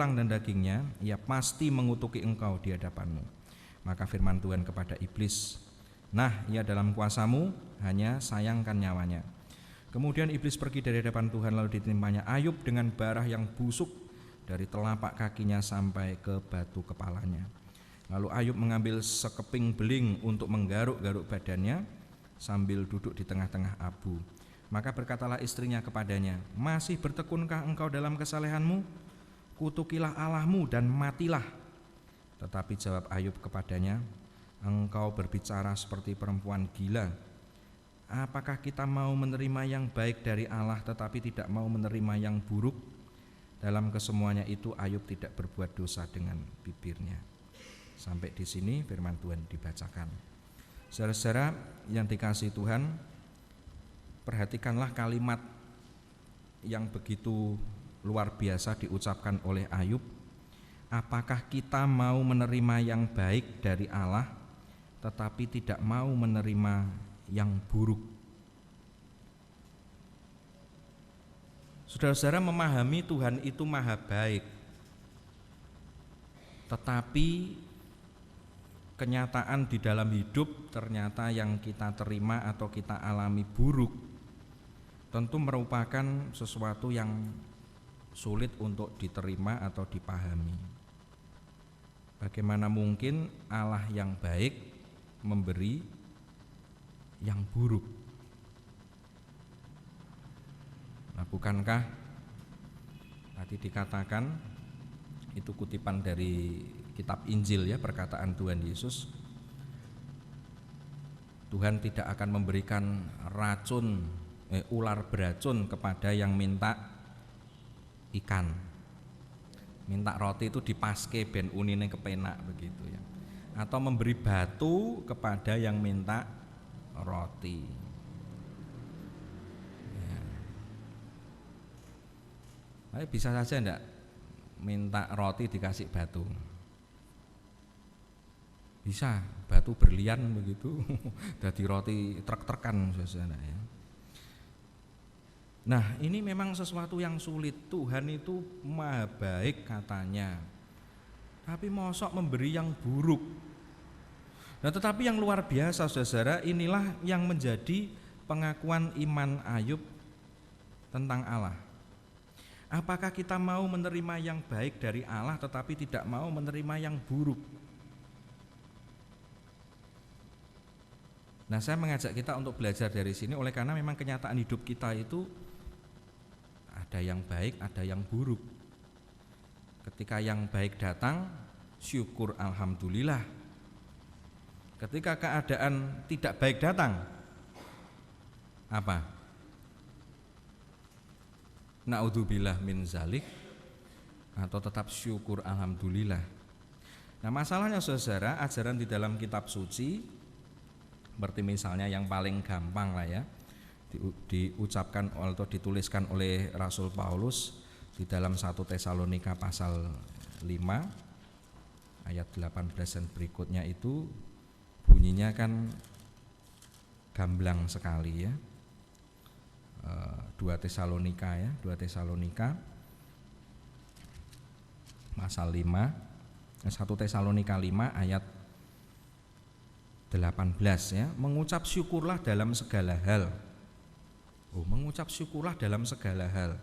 dan dagingnya, ia pasti mengutuki engkau di hadapanmu. Maka firman Tuhan kepada iblis, nah, ia dalam kuasamu, hanya sayangkan nyawanya. Kemudian iblis pergi dari hadapan Tuhan, lalu ditimpanya Ayub dengan bara yang busuk dari telapak kakinya sampai ke batu kepalanya. Lalu Ayub mengambil sekeping beling untuk menggaruk-garuk badannya sambil duduk di tengah-tengah abu. Maka berkatalah istrinya kepadanya, masih bertekunkah engkau dalam kesalehanmu? Kutukilah Allahmu dan matilah. Tetapi jawab Ayub kepadanya, engkau berbicara seperti perempuan gila. Apakah kita mau menerima yang baik dari Allah tetapi tidak mau menerima yang buruk? Dalam kesemuanya itu Ayub tidak berbuat dosa dengan bibirnya. Sampai di sini firman Tuhan dibacakan. Saudara-saudara yang dikasihi Tuhan, perhatikanlah kalimat yang begitu luar biasa diucapkan oleh Ayub. Apakah kita mau menerima yang baik dari Allah tetapi tidak mau menerima yang buruk? Saudara-saudara memahami Tuhan itu maha baik, tetapi kenyataan di dalam hidup ternyata yang kita terima atau kita alami buruk, tentu merupakan sesuatu yang sulit untuk diterima atau dipahami. Bagaimana mungkin Allah yang baik memberi yang buruk? Nah, bukankah tadi dikatakan, itu kutipan dari kitab Injil ya, perkataan Tuhan Yesus, Tuhan tidak akan memberikan ular beracun kepada yang minta ikan. Minta roti itu dipaske ben unine kepenak begitu ya. Atau memberi batu kepada yang minta roti. Ya. Tapi bisa saja enggak minta roti dikasih batu? Bisa, batu berlian begitu. Jadi roti trek-trekan saudara ya. Nah, ini memang sesuatu yang sulit. Tuhan itu maha baik katanya, tapi mosok memberi yang buruk. Nah, tetapi yang luar biasa saudara, inilah yang menjadi pengakuan iman Ayub tentang Allah. Apakah kita mau menerima yang baik dari Allah tetapi tidak mau menerima yang buruk? Nah, saya mengajak kita untuk belajar dari sini oleh karena memang kenyataan hidup kita itu ada yang baik, ada yang buruk. Ketika yang baik datang, syukur alhamdulillah. Ketika keadaan tidak baik datang, apa? Naudzubillah min zalik, atau tetap syukur alhamdulillah. Nah, masalahnya saudara, ajaran di dalam kitab suci, seperti misalnya yang paling gampang lah ya, diucapkan atau dituliskan oleh Rasul Paulus di dalam 1 Tesalonika pasal 5 ayat 18 dan berikutnya, itu bunyinya kan gamblang sekali ya. 2 Tesalonika ya, 2 Tesalonika pasal 5, 1 Tesalonika 5 ayat 18 ya, mengucap syukurlah dalam segala hal. Mengucap syukurlah dalam segala hal.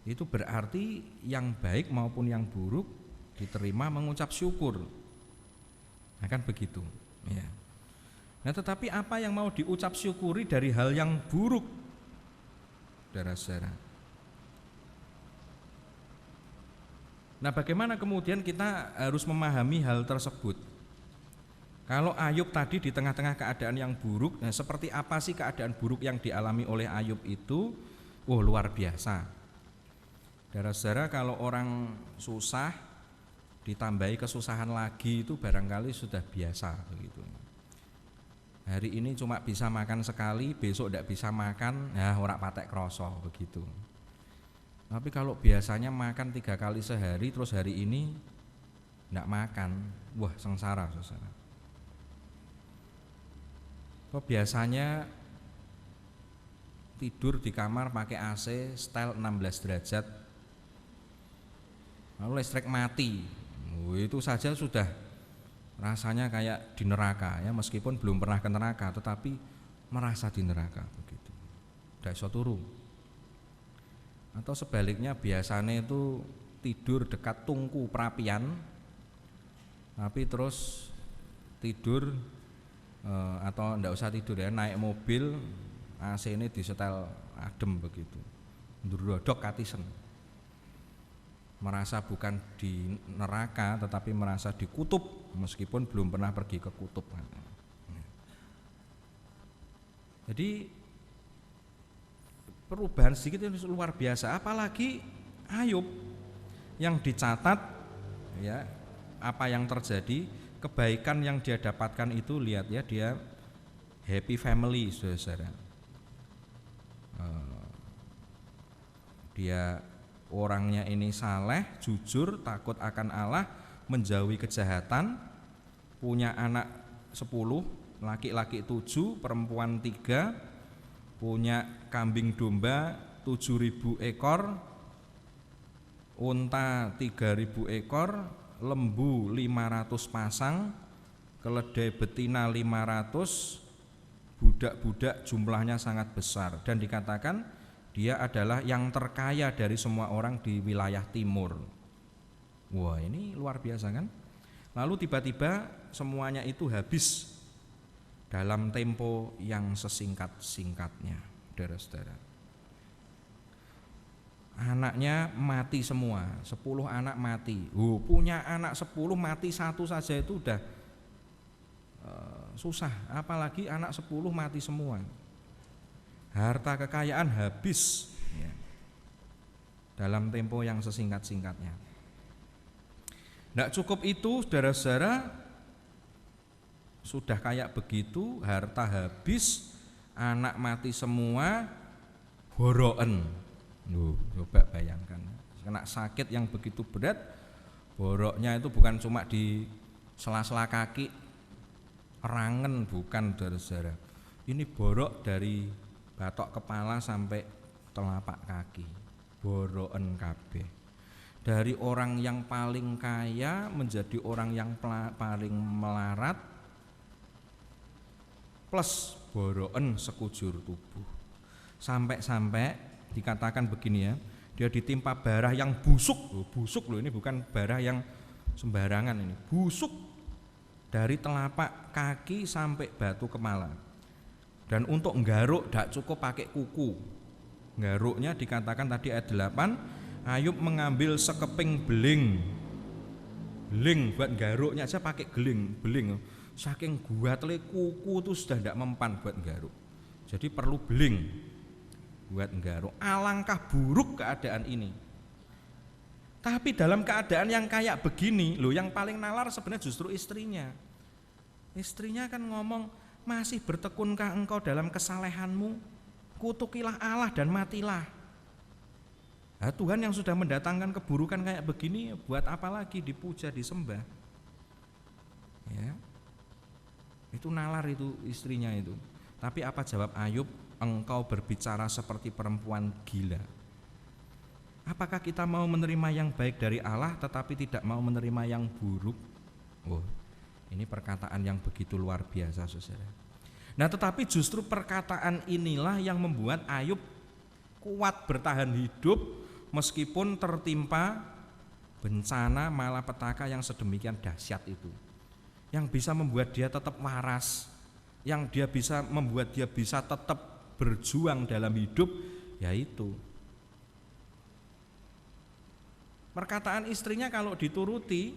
Itu berarti yang baik maupun yang buruk diterima mengucap syukur. Nah, kan begitu ya. Nah, tetapi apa yang mau diucap syukuri dari hal yang buruk, saudara-saudara? Nah, bagaimana kemudian kita harus memahami hal tersebut? Kalau Ayub tadi di tengah-tengah keadaan yang buruk, nah seperti apa sih keadaan buruk yang dialami oleh Ayub itu? Luar biasa. Saudara-saudara, kalau orang susah ditambahi kesusahan lagi itu barangkali sudah biasa begitu. Hari ini cuma bisa makan sekali, besok tidak bisa makan, ya ora patek kroso begitu. Tapi kalau biasanya makan 3 kali sehari, terus hari ini tidak makan, wah sengsara saudara. Biasanya tidur di kamar pakai AC setel 16 derajat, lalu listrik mati. Itu saja sudah rasanya kayak di neraka ya, meskipun belum pernah ke neraka tetapi merasa di neraka begitu. Ndak iso turu. Atau sebaliknya biasanya itu tidur dekat tungku perapian, tapi terus tidur atau ndak usah tidur ya, naik mobil AC ini disetel adem begitu, ndrodok katisen, merasa bukan di neraka tetapi merasa di kutub meskipun belum pernah pergi ke kutub. Jadi perubahan sedikit itu luar biasa, apalagi Ayub yang dicatat ya apa yang terjadi, kebaikan yang dia dapatkan itu, lihat ya, dia happy family saudara. Dia orangnya ini saleh, jujur, takut akan Allah, menjauhi kejahatan, punya anak 10, laki-laki 7, perempuan 3, punya kambing domba 7.000 ekor, unta 3.000 ekor, lembu 500 pasang, keledai betina 500, budak-budak jumlahnya sangat besar, dan dikatakan dia adalah yang terkaya dari semua orang di wilayah timur. Wah, ini luar biasa kan? Lalu tiba-tiba semuanya itu habis dalam tempo yang sesingkat-singkatnya, saudara-saudara. Anaknya mati semua, 10 anak mati. Punya anak 10 mati satu saja itu udah susah, apalagi anak 10 mati semua. Harta kekayaan habis ya, dalam tempo yang sesingkat-singkatnya. Tidak cukup itu, saudara-saudara, sudah kayak begitu, harta habis, anak mati semua, boroen. Coba bayangkan, kena sakit yang begitu berat, boroknya itu bukan cuma di sela-sela kaki, rangen, bukan, saudara-saudara. Ini borok dari batok kepala sampai telapak kaki, boroen kabeh. Dari orang yang paling kaya menjadi orang yang paling melarat, plus boroen sekujur tubuh. Sampai-sampai dikatakan begini ya, dia ditimpa bara yang busuk. Busuk loh, ini bukan bara yang sembarangan, ini busuk dari telapak kaki sampai batu kepala. Dan untuk nggaruk tidak cukup pakai kuku, nggaruknya dikatakan tadi ayat 8, Ayub mengambil sekeping beling buat nggaruknya aja pakai beling, saking guatnya kuku itu sudah tidak mempan buat nggaruk, jadi perlu beling buat nggaruk. Alangkah buruk keadaan ini. Tapi dalam keadaan yang kayak begini loh, yang paling nalar sebenarnya justru istrinya. Istrinya kan ngomong, masih bertekunkah engkau dalam kesalehanmu? Kutukilah Allah dan matilah. Nah, Tuhan yang sudah mendatangkan keburukan kayak begini, buat apa lagi dipuja, disembah? Ya, itu nalar itu istrinya itu. Tapi apa jawab Ayub? Engkau berbicara seperti perempuan gila. Apakah kita mau menerima yang baik dari Allah tetapi tidak mau menerima yang buruk? Ini perkataan yang begitu luar biasa, saudara. Nah, tetapi justru perkataan inilah yang membuat Ayub kuat bertahan hidup meskipun tertimpa bencana malapetaka yang sedemikian dahsyat itu. Yang bisa membuat dia tetap waras, yang dia bisa membuat dia bisa tetap berjuang dalam hidup, yaitu perkataan istrinya kalau dituruti,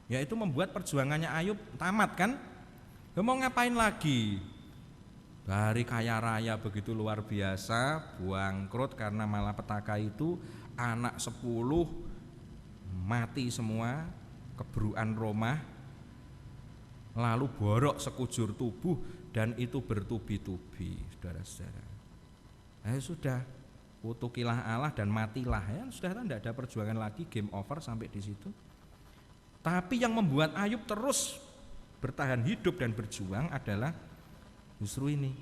yaitu membuat perjuangannya Ayub tamat kan? Mau ngapain lagi? Dari kaya raya begitu luar biasa, bangkrut karena malapetaka itu, anak 10 mati semua, keburukan rumah, lalu borok sekujur tubuh, dan itu bertubi-tubi, saudara-saudara. Sudah, kutukilah Allah dan matilah, ya sudah, tidak ada perjuangan lagi, game over sampai di situ. Tapi yang membuat Ayub terus bertahan hidup dan berjuang adalah justru ini.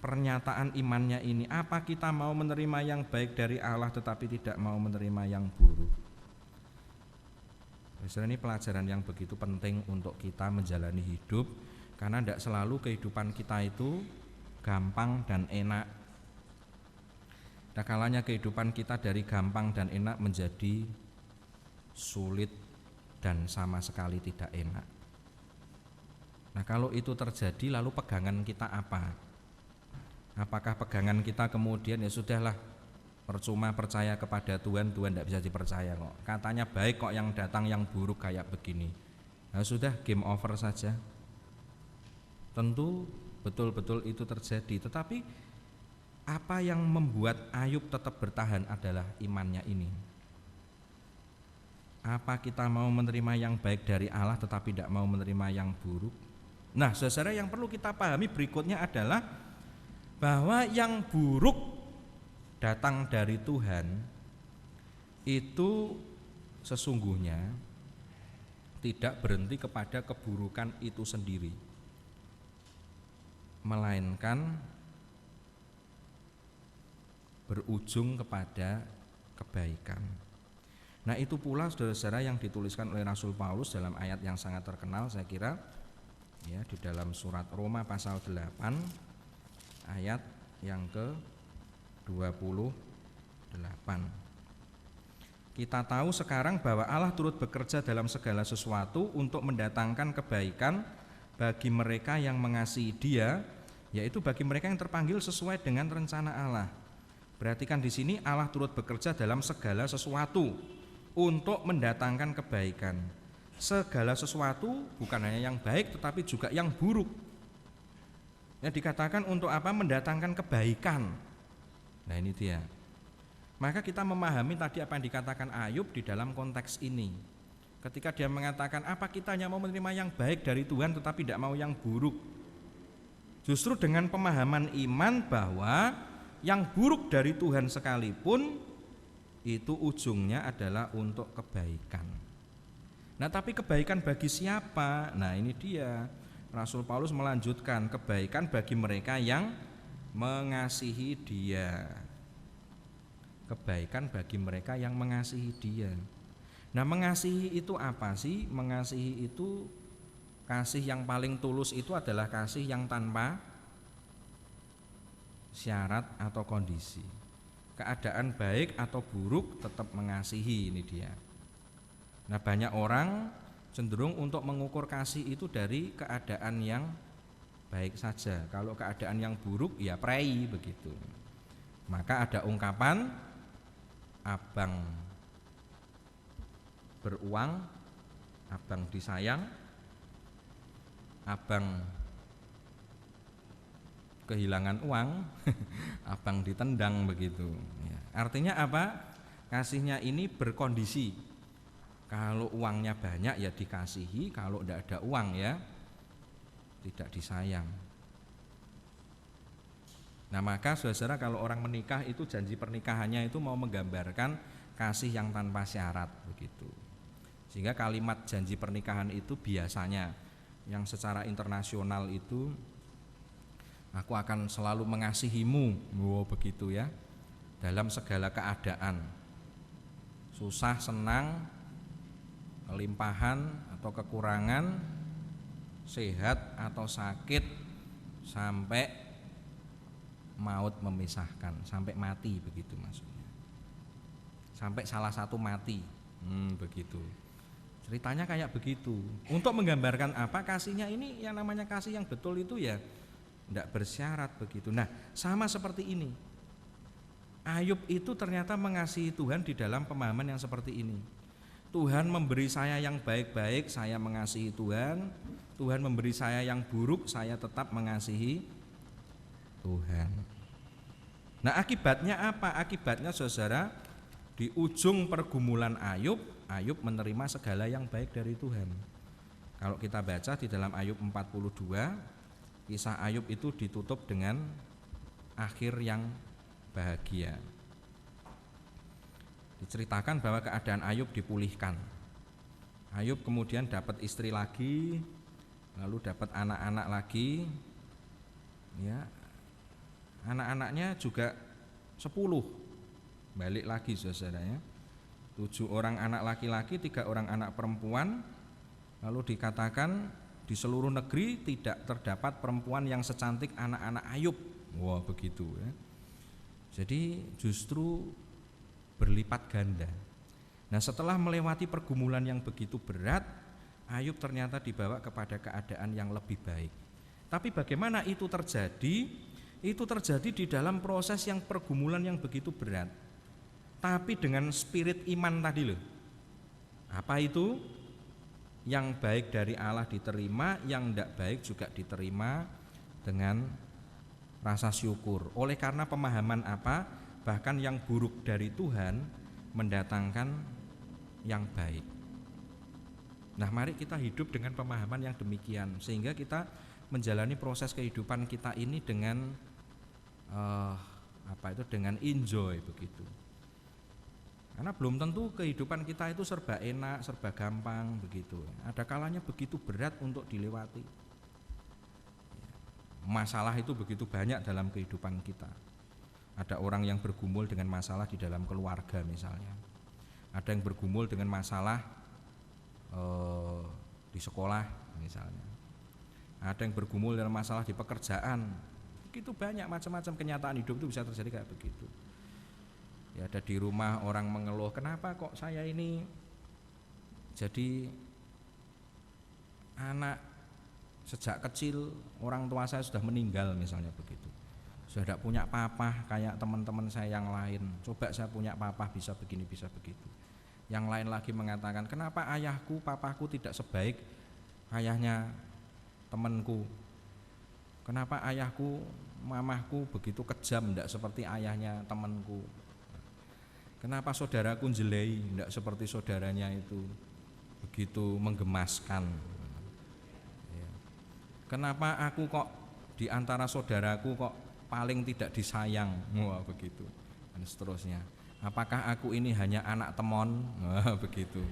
pernyataan imannya ini? Apa kita mau menerima yang baik dari Allah tetapi tidak mau menerima yang buruk? Ini pelajaran yang begitu penting untuk kita menjalani hidup, karena tidak selalu kehidupan kita itu gampang dan enak. Nah, kalanya kehidupan kita dari gampang dan enak menjadi sulit dan sama sekali tidak enak. Nah, kalau itu terjadi, lalu pegangan kita apa? Apakah pegangan kita kemudian ya sudahlah, percuma percaya kepada Tuhan, Tuhan tidak bisa dipercaya kok. Katanya baik kok yang datang yang buruk kayak begini. Nah, sudah game over saja. Tentu betul-betul itu terjadi, tetapi apa yang membuat Ayub tetap bertahan adalah imannya ini. Apa kita mau menerima yang baik dari Allah tetapi tidak mau menerima yang buruk? Nah, saudara, yang perlu kita pahami berikutnya adalah bahwa yang buruk datang dari Tuhan itu sesungguhnya tidak berhenti kepada keburukan itu sendiri, melainkan berujung kepada kebaikan. Nah, itu pula saudara-saudara yang dituliskan oleh Rasul Paulus dalam ayat yang sangat terkenal, saya kira ya, di dalam surat Roma pasal 8 ayat yang ke-28. Kita tahu sekarang bahwa Allah turut bekerja dalam segala sesuatu untuk mendatangkan kebaikan bagi mereka yang mengasihi Dia, yaitu bagi mereka yang terpanggil sesuai dengan rencana Allah. Perhatikan di sini, Allah turut bekerja dalam segala sesuatu untuk mendatangkan kebaikan. Segala sesuatu bukan hanya yang baik tetapi juga yang buruk. Ya, dikatakan untuk apa? Mendatangkan kebaikan. Nah, ini dia. Maka kita memahami tadi apa yang dikatakan Ayub di dalam konteks ini. Ketika dia mengatakan apa kita hanya mau menerima yang baik dari Tuhan tetapi tidak mau yang buruk. Justru dengan pemahaman iman bahwa yang buruk dari Tuhan sekalipun itu ujungnya adalah untuk kebaikan. Nah, tapi kebaikan bagi siapa? Nah, ini dia. Rasul Paulus melanjutkan, kebaikan bagi mereka yang mengasihi Dia. Kebaikan bagi mereka yang mengasihi Dia. Nah, mengasihi itu apa sih? Mengasihi itu, kasih yang paling tulus itu adalah kasih yang tanpa syarat atau kondisi. Keadaan baik atau buruk tetap mengasihi, ini dia. Nah, banyak orang cenderung untuk mengukur kasih itu dari keadaan yang baik saja. Kalau keadaan yang buruk ya prei begitu. Maka ada ungkapan abang beruang, abang disayang, abang kehilangan uang, abang ditendang begitu. Ya. Artinya apa? Kasihnya ini berkondisi. Kalau uangnya banyak ya dikasihi, kalau tidak ada uang ya tidak disayang. Nah, maka saudara, kalau orang menikah itu janji pernikahannya itu mau menggambarkan kasih yang tanpa syarat begitu. Sehingga kalimat janji pernikahan itu biasanya yang secara internasional itu, aku akan selalu mengasihimu, begitu ya, dalam segala keadaan, susah, senang, kelimpahan atau kekurangan, sehat atau sakit, sampai maut memisahkan, sampai mati begitu maksudnya, sampai salah satu mati, begitu. Ceritanya kayak begitu. Untuk menggambarkan apa? Kasihnya ini yang namanya kasih yang betul itu ya tidak bersyarat begitu. Nah, sama seperti ini. Ayub itu ternyata mengasihi Tuhan di dalam pemahaman yang seperti ini. Tuhan memberi saya yang baik-baik, saya mengasihi Tuhan. Tuhan memberi saya yang buruk, saya tetap mengasihi Tuhan. Nah, akibatnya apa? Akibatnya saudara, di ujung pergumulan Ayub, Ayub menerima segala yang baik dari Tuhan. Kalau kita baca di dalam Ayub 42, kisah Ayub itu ditutup dengan akhir yang bahagia. Diceritakan bahwa keadaan Ayub dipulihkan. Ayub kemudian dapat istri lagi, lalu dapat anak-anak lagi, ya, anak-anaknya juga 10. Balik lagi saudaranya, 7 orang anak laki-laki, 3 orang anak perempuan. Lalu dikatakan di seluruh negeri tidak terdapat perempuan yang secantik anak-anak Ayub. Wah, begitu ya. Jadi justru berlipat ganda. Nah, setelah melewati pergumulan yang begitu berat, Ayub ternyata dibawa kepada keadaan yang lebih baik. Tapi bagaimana itu terjadi? Itu terjadi di dalam proses yang pergumulan yang begitu berat, tapi dengan spirit iman tadi loh. Apa itu? Yang baik dari Allah diterima, yang tidak baik juga diterima dengan rasa syukur. Oleh karena pemahaman apa? Bahkan yang buruk dari Tuhan mendatangkan yang baik. Nah, mari kita hidup dengan pemahaman yang demikian, sehingga kita menjalani proses kehidupan kita ini dengan dengan enjoy begitu. Karena belum tentu kehidupan kita itu serba enak, serba gampang begitu. Ada kalanya begitu berat untuk dilewati. Masalah itu begitu banyak dalam kehidupan kita. Ada orang yang bergumul dengan masalah di dalam keluarga misalnya. Ada yang bergumul dengan masalah di sekolah misalnya. Ada yang bergumul dengan masalah di pekerjaan. Begitu banyak macam-macam kenyataan hidup itu bisa terjadi kayak begitu. Ya, ada di rumah orang mengeluh, kenapa kok saya ini jadi anak sejak kecil orang tua saya sudah meninggal misalnya begitu. Sudah tidak punya papa kayak teman-teman saya yang lain. Coba saya punya papa bisa begini bisa begitu. Yang lain lagi mengatakan, kenapa ayahku, papaku tidak sebaik ayahnya temanku. Kenapa ayahku, mamahku begitu kejam, tidak seperti ayahnya temanku. Kenapa saudaraku jelei, tidak seperti saudaranya itu begitu menggemaskan. Kenapa aku kok di antara saudaraku kok paling tidak disayang, wah begitu, dan seterusnya. Apakah aku ini hanya anak temon, wah begitu.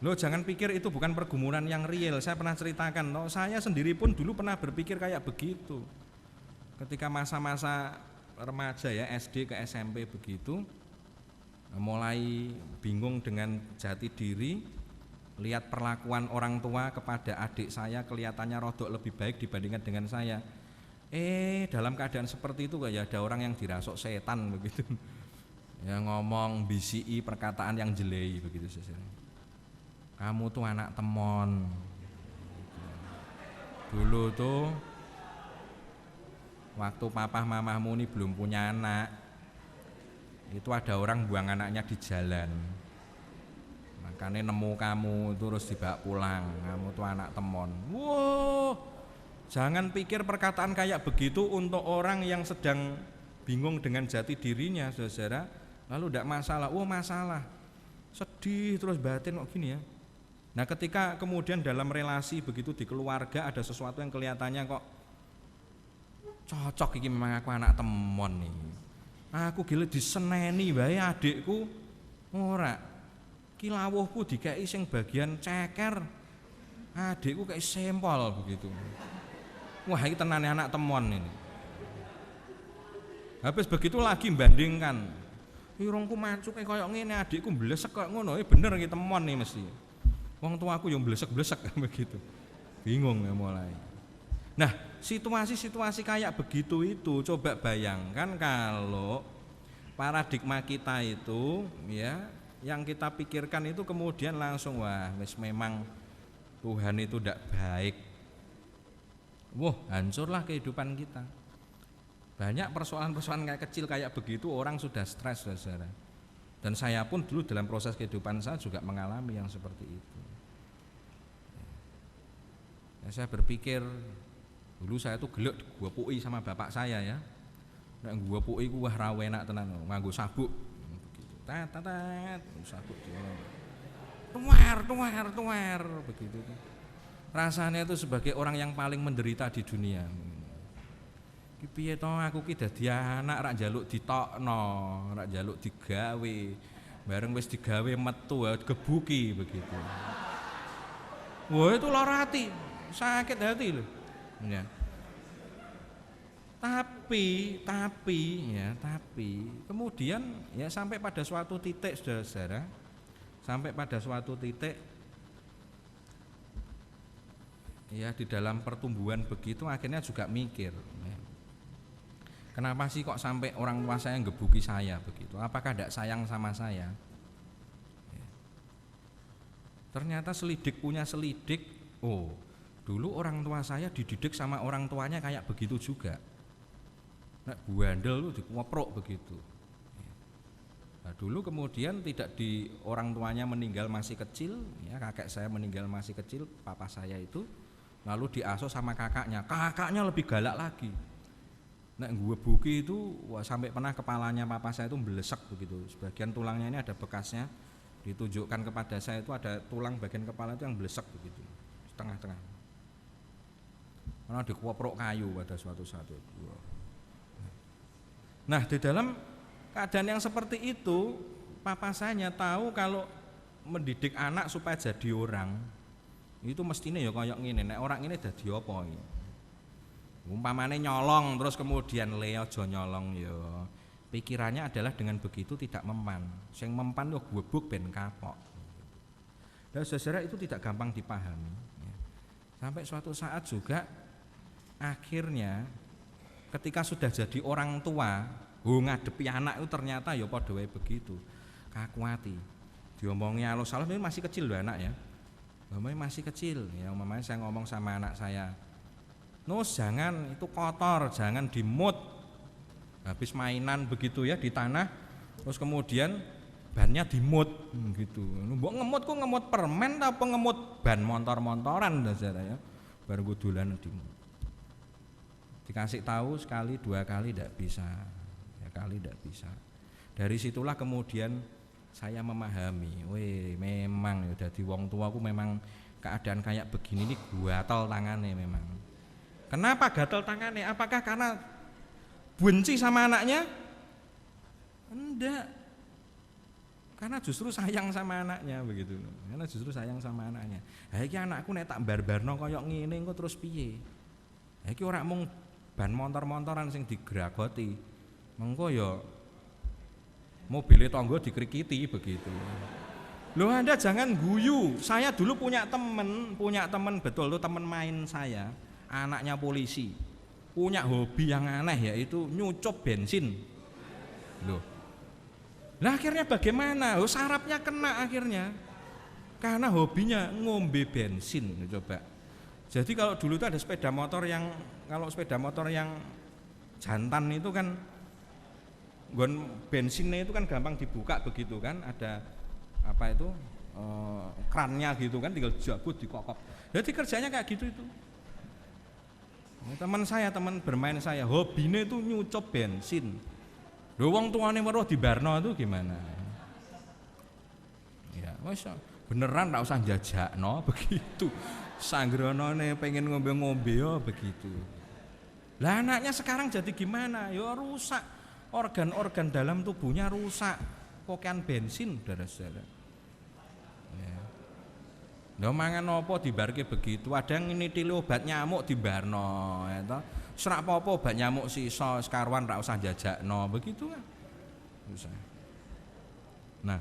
Loh, jangan pikir itu bukan pergumulan yang real. Saya pernah ceritakan, loh, saya sendiri pun dulu pernah berpikir kayak begitu. Ketika masa-masa remaja ya, SD ke SMP begitu, mulai bingung dengan jati diri, lihat perlakuan orang tua kepada adik saya kelihatannya rodok lebih baik dibandingkan dengan saya. Dalam keadaan seperti itu ya ada orang yang dirasuk setan begitu, ya ngomong BCI perkataan yang jelei begitu saja. Kamu tuh anak temon. Dulu tuh waktu papa mamahmu ini belum punya anak, itu ada orang buang anaknya di jalan, makanya nemu kamu terus dibawa pulang, kamu tuh anak temon. Wow, jangan pikir perkataan kayak begitu untuk orang yang sedang bingung dengan jati dirinya, saudara, lalu tidak masalah. Oh masalah, sedih terus batin kok gini ya. Nah, ketika kemudian dalam relasi begitu di keluarga ada sesuatu yang kelihatannya kok cocok, ini memang aku anak temon nih, aku gila diseneni bae adikku ora, kilawuhku dikai sing bagian ceker, adikku kayak sempol begitu. Wah, ini tenane anak temon ini. Habis begitu lagi membandingkan, irungku mancuk kayak ngene, adikku blesek kok ngono, bener iki temon nih mesti. Wong tuaku yang blesek-blesek begitu. Bingung ya mulai. Nah, situasi-situasi kayak begitu itu coba bayangkan kalau paradigma kita itu ya, yang kita pikirkan itu kemudian langsung wah, memang Tuhan itu tidak baik. Wah, hancurlah kehidupan kita. Banyak persoalan-persoalan kayak kecil kayak begitu orang sudah stres, saudara. Dan saya pun dulu dalam proses kehidupan saya juga mengalami yang seperti itu. Ya, saya berpikir dulu saya tuh gelek gua pui sama bapak saya ya. Nek gua pui ku wah ra enak tenan, nganggo sabuk begitu. Tet sabuk dia. Tuwer begitu. Rasanya itu sebagai orang yang paling menderita di dunia. Ki piye to aku ki dadi anak rak njaluk ditokno, rak njaluk digawe. Bareng wis digawe metu gebuki begitu. Wah, itu lara hati, sakit hati loh. Ya. Tapi kemudian ya sampai pada suatu titik, saudara-saudara, ya di dalam pertumbuhan begitu akhirnya juga mikir, ya, kenapa sih kok sampai orang tua saya ngebuki saya begitu? Apakah tidak sayang sama saya? Ya. Ternyata selidik punya selidik, oh dulu orang tua saya dididik sama orang tuanya kayak begitu juga. Nek buandel itu dikuoprok begitu. Nah, dulu kemudian tidak di orang tuanya meninggal masih kecil, ya kakek saya meninggal masih kecil, papa saya itu, lalu diasuh sama kakaknya lebih galak lagi. Nek gue buki itu wah, sampai pernah kepalanya papa saya itu belesek begitu, sebagian tulangnya ini ada bekasnya, ditunjukkan kepada saya itu ada tulang bagian kepala itu yang belesek begitu, setengah-tengah. Karena dikuoprok kayu pada suatu saat itu. Nah di dalam keadaan yang seperti itu, papa saya tahu kalau mendidik anak supaya jadi orang itu mestinya ya kayak ngene, nek orang ini dadi apa iki? Umpamane nyolong terus kemudian aja nyolong ya. Pikirannya adalah dengan begitu tidak mempan. Sing mempan yo gwebuk ben kapok. Dan saudara itu tidak gampang dipahami. Sampai suatu saat juga akhirnya ketika sudah jadi orang tua, ngadepi anak itu ternyata ya padha wae begitu. Kakuati. Diomongi alus-alus ini masih kecil loh anak ya. Masih kecil. Ya umpamanya saya ngomong sama anak saya, "Nus, jangan itu kotor, jangan dimut." Habis mainan begitu ya di tanah, terus kemudian bannya dimut gitu. Mbok ngemut kok ngemut permen apa ngemut ban motor-motoran saudara ya. Baru dolan dimut. Dikasih tahu sekali dua kali tidak bisa, ya kali tidak bisa. Dari situlah kemudian saya memahami, memang ya dadi wong tua aku memang keadaan kayak begini ini gatel tangannya memang. Kenapa gatel tangannya? Apakah karena benci sama anaknya? Enggak. Karena justru sayang sama anaknya begitu. Karena justru sayang sama anaknya. Ha iki anakku nek tak bar-barno kaya ngene engko terus piye? Ha iki ora mung ban motor-motoran sing digragoti. Mengko ya mobil tangga dikrikiti begitu. Loh Anda jangan guyu. Saya dulu punya teman betul tuh teman main saya, anaknya polisi. Punya hobi yang aneh yaitu nyucup bensin. Loh. Lah akhirnya bagaimana? Sarafnya kena akhirnya. Karena hobinya ngombe bensin, coba. Jadi kalau dulu itu ada sepeda motor yang jantan itu kan bensinnya itu kan gampang dibuka begitu kan, ada apa itu krannya gitu kan, tinggal jabut dikokok. Jadi kerjanya kayak gitu itu. Teman bermain saya hobinya itu nyucup bensin. Lho wong tuane weruh di Barno itu gimana? Ya wis beneran ndak usah jajakno begitu. Sanggronone pengen ngombe-ngombe ya begitu. Lah anaknya sekarang jadi gimana? Ya rusak. Organ-organ dalam tubuhnya rusak. Pokean bensin saudara-saudara. Ya. Lha mangan apa dibarke begitu? Ada yang nitili obat nyamuk di Barno ya toh. Serak apa obat nyamuk sisa sekaruan ra usah jajakno begitu kan. Bisa. Nah,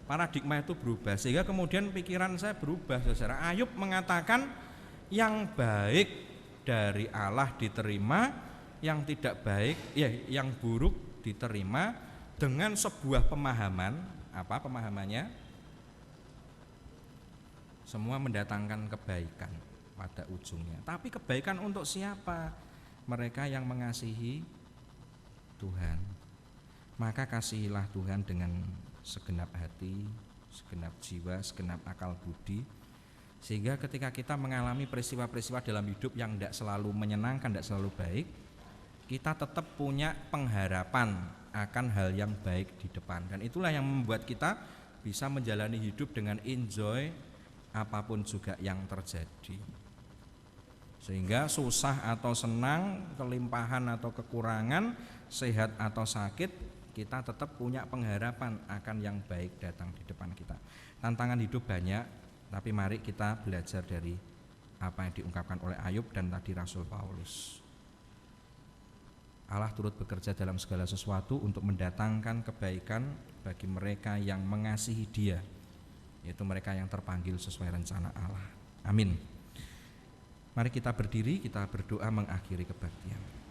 paradigma itu berubah sehingga kemudian pikiran saya berubah saudara. Ayub mengatakan yang baik dari Allah diterima, yang tidak baik ya yang buruk diterima dengan sebuah pemahaman. Apa pemahamannya? Semua mendatangkan kebaikan pada ujungnya. Tapi kebaikan untuk siapa? Mereka yang mengasihi Tuhan. Maka kasihilah Tuhan dengan segenap hati, segenap jiwa, segenap akal budi. Sehingga ketika kita mengalami peristiwa-peristiwa dalam hidup yang tidak selalu menyenangkan, tidak selalu baik, kita tetap punya pengharapan akan hal yang baik di depan. Dan itulah yang membuat kita bisa menjalani hidup dengan enjoy apapun juga yang terjadi. Sehingga susah atau senang, kelimpahan atau kekurangan, sehat atau sakit, kita tetap punya pengharapan akan yang baik datang di depan kita. Tantangan hidup banyak, tapi mari kita belajar dari apa yang diungkapkan oleh Ayub dan tadi Rasul Paulus. Allah turut bekerja dalam segala sesuatu untuk mendatangkan kebaikan bagi mereka yang mengasihi Dia, yaitu mereka yang terpanggil sesuai rencana Allah. Amin. Mari kita berdiri, kita berdoa mengakhiri kebaktian.